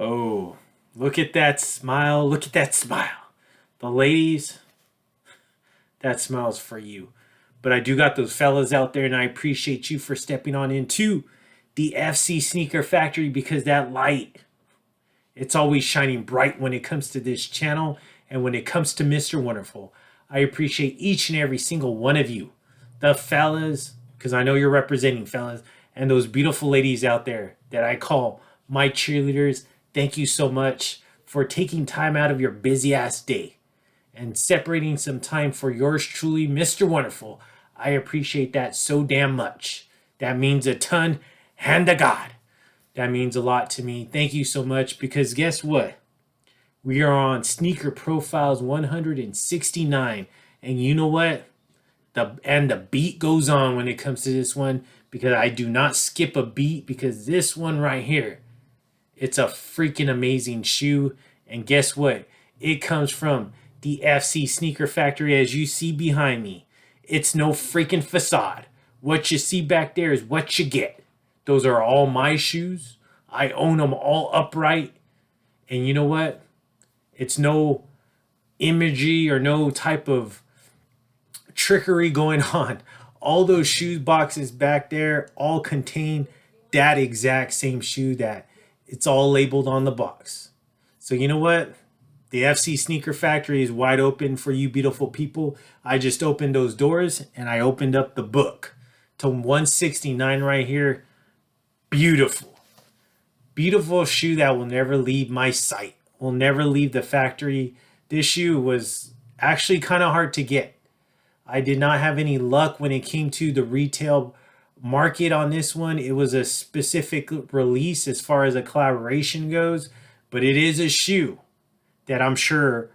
Oh, look at that smile. Look at that smile. The ladies, that smile's for you. But I do got those fellas out there, and I appreciate you for stepping on into the FC Sneaker Factory because that light, it's always shining bright when it comes to this channel and when it comes to Mr. Wonderful. I appreciate each and every single one of you, the fellas, because I know you're representing fellas, and those beautiful ladies out there that I call my cheerleaders. Thank you so much for taking time out of your busy ass day and separating some time for yours truly, Mr. Wonderful. I appreciate that so damn much. That means a ton. Hand to God. That means a lot to me. Thank you so much because guess what? We are on Sneaker Profiles 169. And you know what? The beat goes on when it comes to this one because I do not skip a beat because this one right here, it's a freaking amazing shoe. And guess what? It comes from the FC Sneaker Factory as you see behind me. It's no freaking facade. What you see back there is what you get. Those are all my shoes. I own them all upright. And you know what? It's no imagery or no type of trickery going on. All those shoe boxes back there all contain that exact same shoe that it's all labeled on the box. So you know what? The FC Sneaker Factory is wide open for you beautiful people. I just opened those doors and I opened up the book to 169 right here. Beautiful. Beautiful shoe that will never leave my sight. Will never leave the factory. This shoe was actually kind of hard to get. I did not have any luck when it came to the retail market on this one. It was a specific release as far as a collaboration goes, but it is a shoe that I'm sure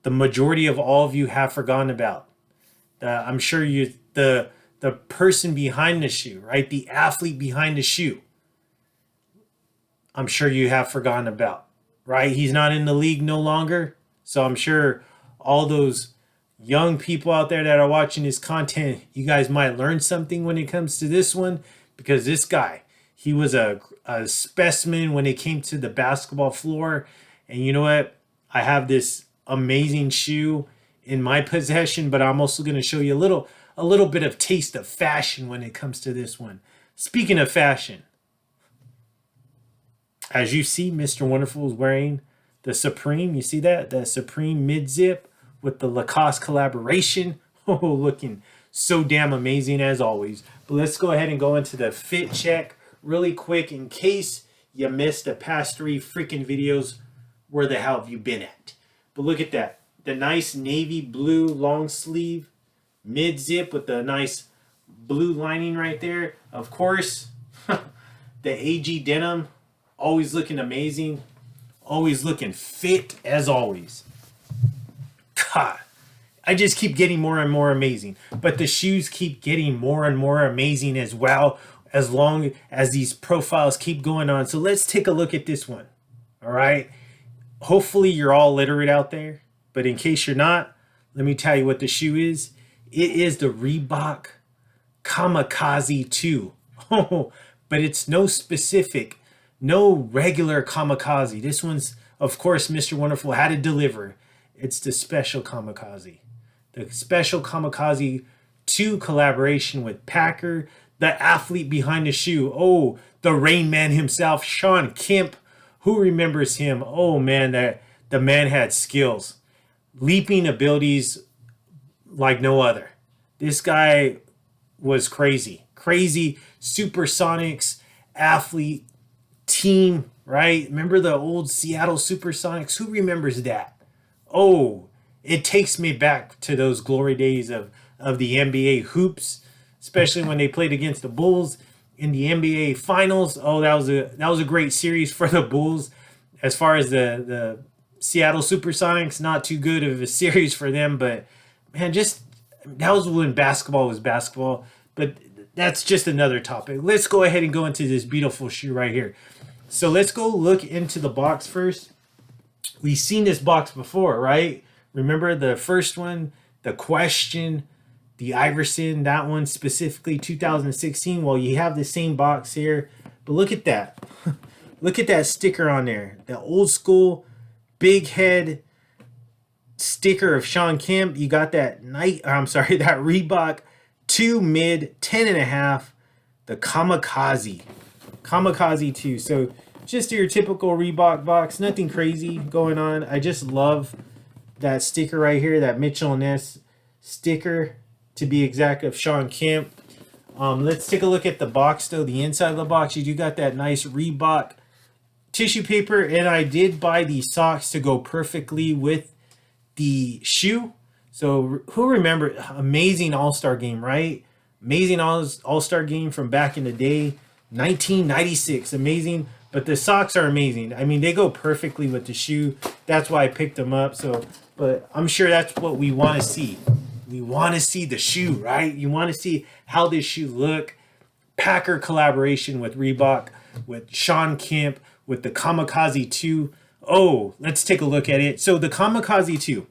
the majority of all of you have forgotten about. I'm sure the person behind the shoe, right? The athlete behind the shoe, I'm sure you have forgotten about, right? He's not in the league no longer. So I'm sure all those young people out there that are watching this content, you guys might learn something when it comes to this one because this guy, he was a specimen when it came to the basketball floor. And you know what? I have this amazing shoe in my possession, but I'm also going to show you a little bit of taste of fashion when it comes to this one. Speaking of fashion, as you see, Mr. Wonderful is wearing the Supreme. You see that? The Supreme mid-zip with the Lacoste collaboration. Oh, looking so damn amazing as always. But let's go ahead and go into the fit check really quick in case you missed the past 3 freaking videos. Where the hell have you been at? But look at that. The nice navy blue long sleeve mid-zip with the nice blue lining right there. Of course, the AG denim. Always looking amazing. Always looking fit as always. God, I just keep getting more and more amazing. But the shoes keep getting more and more amazing as well, as long as these profiles keep going on. So let's take a look at this one. All right. Hopefully you're all literate out there. But in case you're not, let me tell you what the shoe is. It is the Reebok Kamikaze 2. Oh, but it's no specific, no regular Kamikaze. This one's, of course, Mr. Wonderful had to deliver. It's the special Kamikaze. The special Kamikaze 2 collaboration with Packer, the athlete behind the shoe. Oh, the Rain Man himself, Sean Kemp. Who remembers him? Oh, man, the man had skills. Leaping abilities like no other. This guy was crazy. Crazy supersonics athlete team, right? Remember the old Seattle Supersonics? Who remembers that? Oh, it takes me back to those glory days of the NBA hoops, especially when they played against the Bulls in the NBA Finals. Oh, that was a great series for the Bulls. As far as the Seattle Supersonics, not too good of a series for them, but man, just that was when basketball was basketball. But that's just another topic. Let's go ahead and go into this beautiful shoe right here. So let's go look into the box first. We've seen this box before, right? Remember the first one, the Question, the Iverson, that one specifically 2016. Well, you have the same box here, but look at that. Look at that sticker on there. The old school big head sticker of Sean Kemp. You got that that Reebok 2 mid 10.5, the Kamikaze. Kamikaze 2. So just your typical Reebok box, nothing crazy going on. I just love that sticker right here, that Mitchell & Ness sticker, to be exact, of Sean Kemp. Let's take a look at the box though. The inside of the box, you do got that nice Reebok tissue paper, and I did buy these socks to go perfectly with the shoe. So who remember, amazing All-Star game, right? Amazing All-Star game from back in the day, 1996, amazing. But the socks are amazing. I mean, they go perfectly with the shoe. That's why I picked them up. So, but I'm sure that's what we want to see. We want to see the shoe, right? You want to see how this shoe look. Packer collaboration with Reebok, with Sean Kemp, with the Kamikaze 2. Oh, let's take a look at it. So the Kamikaze 2,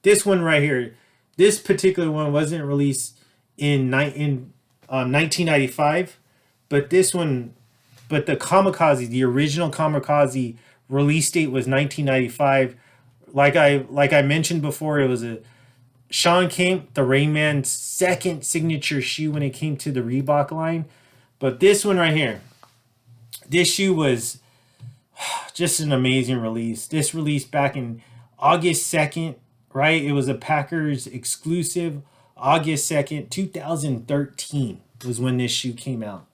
this one right here, this particular one wasn't released in 1995, but this one, but the Kamikaze, the original Kamikaze release date was 1995. Like I mentioned before, it was a Sean Kemp, the Rain Man's second signature shoe when it came to the Reebok line. But this one right here, this shoe was just an amazing release. This released back in August 2nd, right? It was a Packers exclusive. August 2nd, 2013 was when this shoe came out.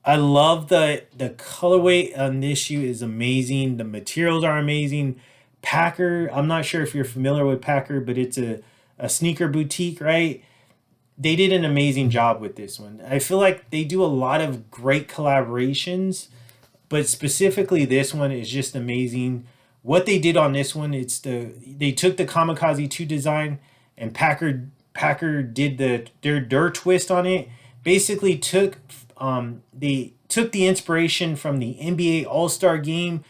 I love the colorway on this shoe is amazing. The materials are amazing. Packer, I'm not sure if you're familiar with Packer, but it's a sneaker boutique, right? They did an amazing job with this one. I feel like they do a lot of great collaborations, but specifically this one is just amazing. What they did on this one, they took the Kamikaze 2 design, and Packer did their twist on it. Basically they took the inspiration from the NBA All-Star game,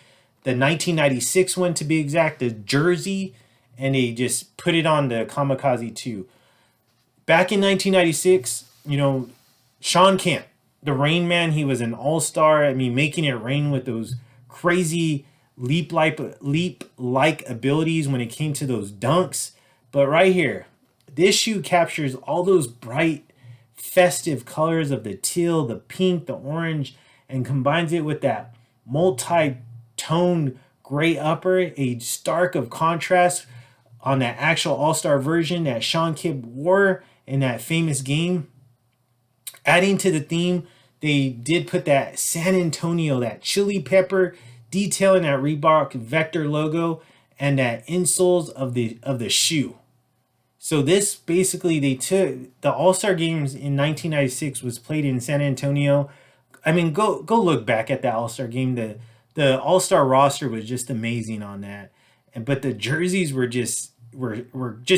the 1996 one to be exact, the jersey, and they just put it on the Kamikaze 2. Back in 1996, Sean Kemp, the Rain Man, he was an all-star. I mean, making it rain with those crazy leap-like abilities when it came to those dunks. But right here, this shoe captures all those bright, festive colors of the teal, the pink, the orange, and combines it with that multi-tone gray upper, a stark of contrast on that actual all-star version that Sean Kemp wore in that famous game. Adding to the theme, they did put that San Antonio, that chili pepper detail in that Reebok Vector logo and that insoles of the shoe. So this basically, they took the All-Star games in 1996 was played in San Antonio. I mean, go look back at that All-Star game. The All-Star roster was just amazing on that. But the jerseys were just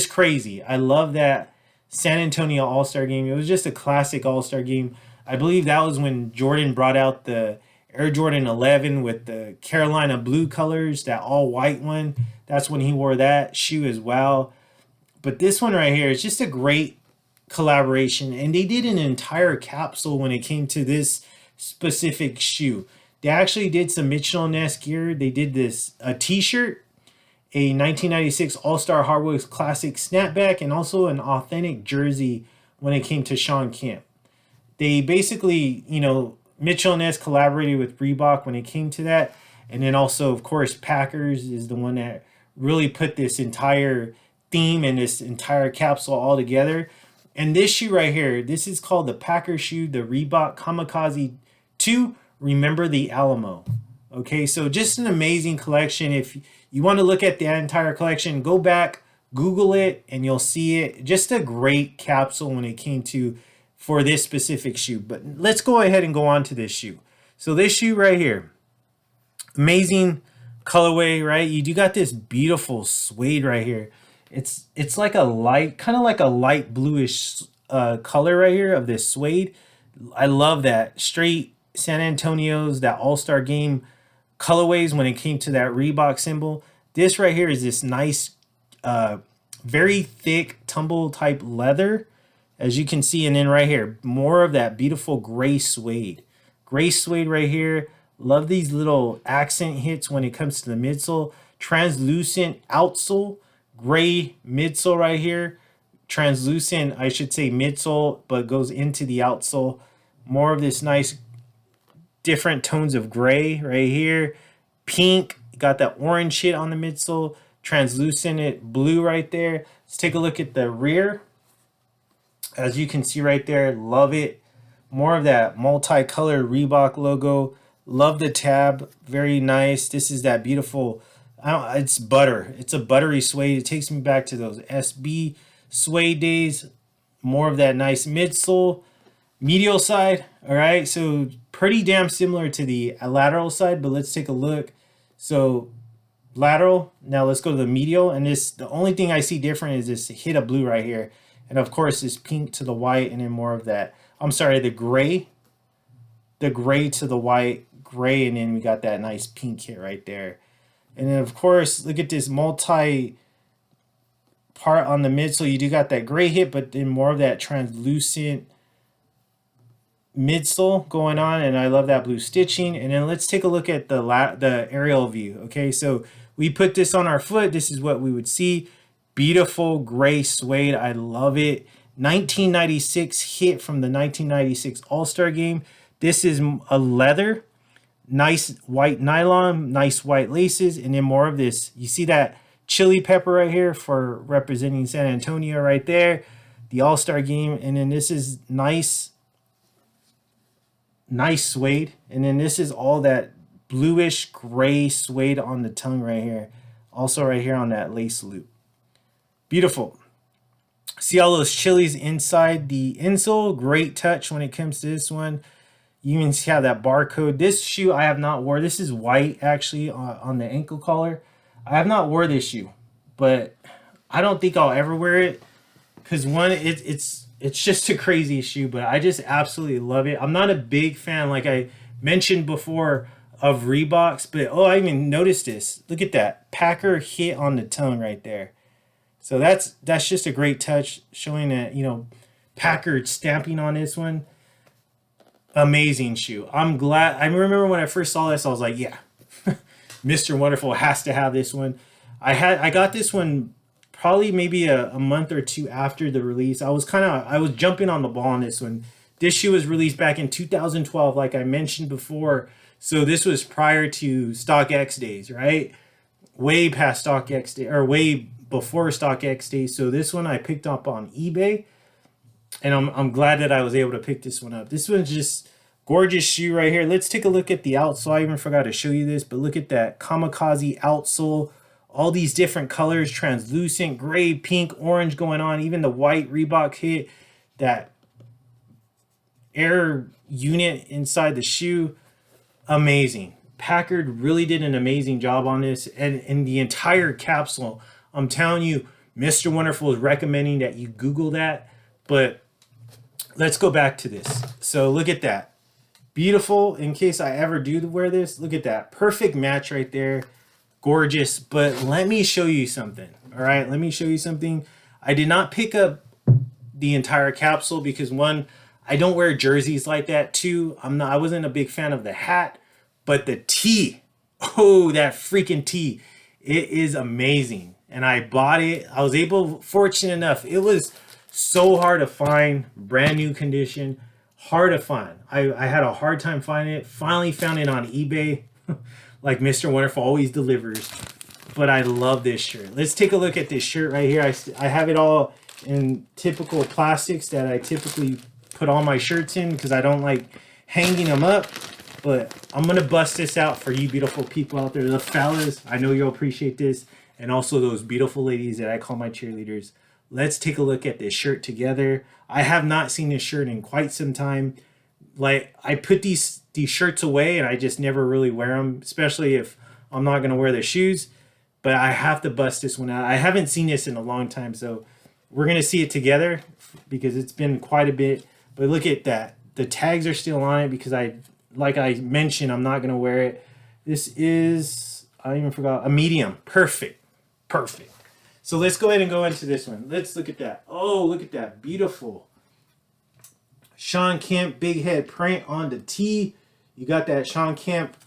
crazy. I love that San Antonio All-Star game. It was just a classic All-Star game. I believe that was when Jordan brought out the Air Jordan 11 with the Carolina blue colors, that all white one. That's when he wore that shoe as well. But this one right here is just a great collaboration. And they did an entire capsule when it came to this specific shoe. They actually did some Mitchell & Ness gear. They did a t-shirt, a 1996 All-Star Hardwoods Classic snapback, and also an authentic jersey when it came to Sean Kemp. They basically, Mitchell & Ness collaborated with Reebok when it came to that. And then also, of course, Packers is the one that really put this entire theme and this entire capsule all together. And this shoe right here, this is called the Packer shoe, the Reebok Kamikaze 2, Remember the Alamo. Okay, so just an amazing collection. If you want to look at the entire collection, go back, Google it, and you'll see it. Just a great capsule when it came to for this specific shoe. But let's go ahead and go on to this shoe. So this shoe right here, amazing colorway, right? You do got this beautiful suede right here. It's like a light, kind of like a light bluish color right here of this suede. I love that. Straight San Antonio's, that All-Star game colorways when it came to that Reebok symbol. This right here is this nice, very thick tumble type leather, as you can see. And then right here, more of that beautiful gray suede. Gray suede right here. Love these little accent hits when it comes to the midsole. Translucent outsole, gray midsole right here. Translucent, I should say midsole, but goes into the outsole. More of this nice different tones of gray right here. Pink, got that orange hit on the midsole. Translucent blue right there. Let's take a look at the rear. As you can see right there, love it. More of that multicolored Reebok logo. Love the tab, very nice. This is that beautiful, it's butter. It's a buttery suede. It takes me back to those SB suede days. More of that nice midsole. Medial side, all right, so pretty damn similar to the lateral side, but let's take a look. So lateral, now let's go to the medial, and this, the only thing I see different is this hit of blue right here. And of course, this pink to the white, and then more of that. I'm sorry, the gray to the white, gray, and then we got that nice pink hit right there. And then of course, look at this multi part on the midsole. You do got that gray hit, but then more of that translucent midsole going on, and I love that blue stitching. And then let's take a look at the aerial view. Okay, so we put this on our foot. This is what we would see. Beautiful gray suede. I love it. 1996 hit from the 1996 All-Star game. This is a leather, nice white nylon, nice white laces, and then more of this. You see that chili pepper right here for representing San Antonio right there, the All-Star game. And then this is nice suede. And then this is all that bluish gray suede on the tongue right here. Also right here on that lace loop. Beautiful. See all those chilies inside the insole. Great touch when it comes to this one. You even see how that barcode. This shoe I have not wore. This is white actually on the ankle collar. I have not wore this shoe, but I don't think I'll ever wear it because one, it's just a crazy shoe, but I just absolutely love it. I'm not a big fan, like I mentioned before, of Reeboks, but oh, I even noticed this. Look at that Packer hit on the tongue right there. So that's just a great touch, showing that, you know, Packard stamping on this one. Amazing shoe. I'm glad. I remember when I first saw this, I was like, yeah, Mr. Wonderful has to have this one. I got this one probably maybe a month or two after the release. I was jumping on the ball on this one. This shoe was released back in 2012, like I mentioned before. So this was prior to StockX days, right? Way past StockX day, or way before StockX days. So this one I picked up on eBay, and I'm glad that I was able to pick this one up. This one's just gorgeous shoe right here. Let's take a look at the outsole. I even forgot to show you this, but look at that Kamikaze outsole. All these different colors, translucent, gray, pink, orange going on. Even the white Reebok hit, that air unit inside the shoe. Amazing. Packard really did an amazing job on this, and in the entire capsule. I'm telling you, Mr. Wonderful is recommending that you Google that. But let's go back to this. So look at that. Beautiful. In case I ever do wear this, look at that. Perfect match right there. Gorgeous. But let me show you something. All right, let me show you something. I did not pick up the entire capsule because, one, I don't wear jerseys like that. Two, I wasn't a big fan of the hat, but the tee. Oh, that freaking tee. It is amazing. And I bought it. I was fortunate enough. It was so hard to find, brand new condition, hard to find. I had a hard time finding it. Finally found it on eBay, like Mr. Wonderful always delivers. But I love this shirt. Let's take a look at this shirt right here. I have it all in typical plastics that I typically put all my shirts in because I don't like hanging them up. But I'm going to bust this out for you beautiful people out there. The fellas, I know you'll appreciate this. And also those beautiful ladies that I call my cheerleaders. Let's take a look at this shirt together. I have not seen this shirt in quite some time. Like, I put these shirts away and I just never really wear them, especially if I'm not going to wear the shoes. But I have to bust this one out. I haven't seen this in a long time, so we're going to see it together because it's been quite a bit. But look at that. The tags are still on it because like I mentioned, I'm not going to wear it. This is, I even forgot, a medium. Perfect. Perfect. So let's go ahead and go into this one. Let's look at that. Oh, look at that. Beautiful. Sean Kemp big head print on the tee. You got that Sean Kemp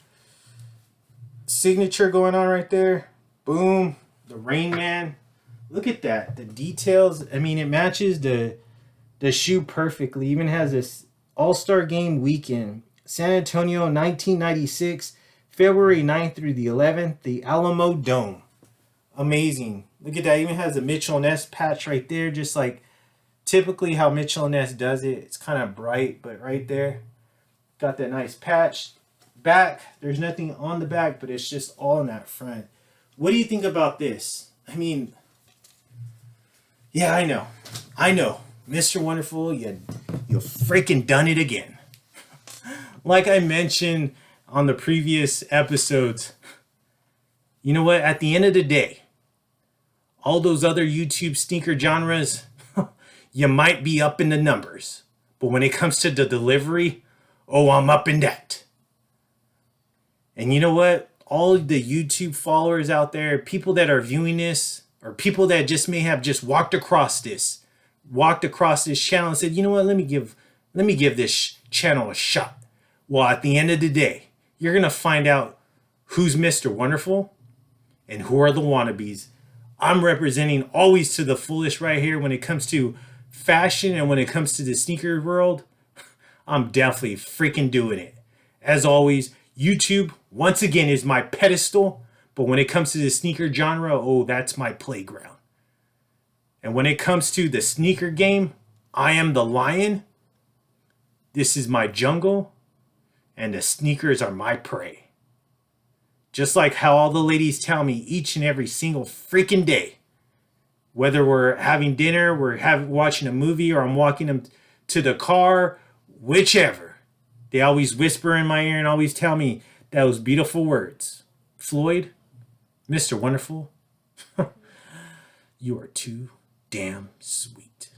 signature going on right there. Boom. The Rain Man. Look at that. The details. I mean, it matches the shoe perfectly. Even has this All-Star Game weekend. San Antonio, 1996, February 9th through the 11th, the Alamo Dome. Amazing. Look at that. Even has a Mitchell & Ness patch right there, just like typically how Mitchell & Ness does it. It's kind of bright, but right there, got that nice patch. Back, there's nothing on the back, but it's just all in that front. What do you think about this? I mean, yeah, I know. Mr. Wonderful, you freaking done it again. Like I mentioned on the previous episodes, you know what? At the end of the day, all those other YouTube sneaker genres, you might be up in the numbers. But when it comes to the delivery, oh, I'm up in that. And you know what? All the YouTube followers out there, people that are viewing this, or people that just may have just walked across this channel and said, you know what, let me give this channel a shot. Well, at the end of the day, you're going to find out who's Mr. Wonderful and who are the wannabes. I'm representing always to the fullest right here when it comes to fashion and when it comes to the sneaker world. I'm definitely freaking doing it. As always, YouTube, once again, is my pedestal. But when it comes to the sneaker genre, oh, that's my playground. And when it comes to the sneaker game, I am the lion. This is my jungle. And the sneakers are my prey. Just like how all the ladies tell me each and every single freaking day. Whether we're having dinner, watching a movie, or I'm walking them to the car, whichever. They always whisper in my ear and always tell me those beautiful words. Floyd, Mr. Wonderful, you are too damn sweet.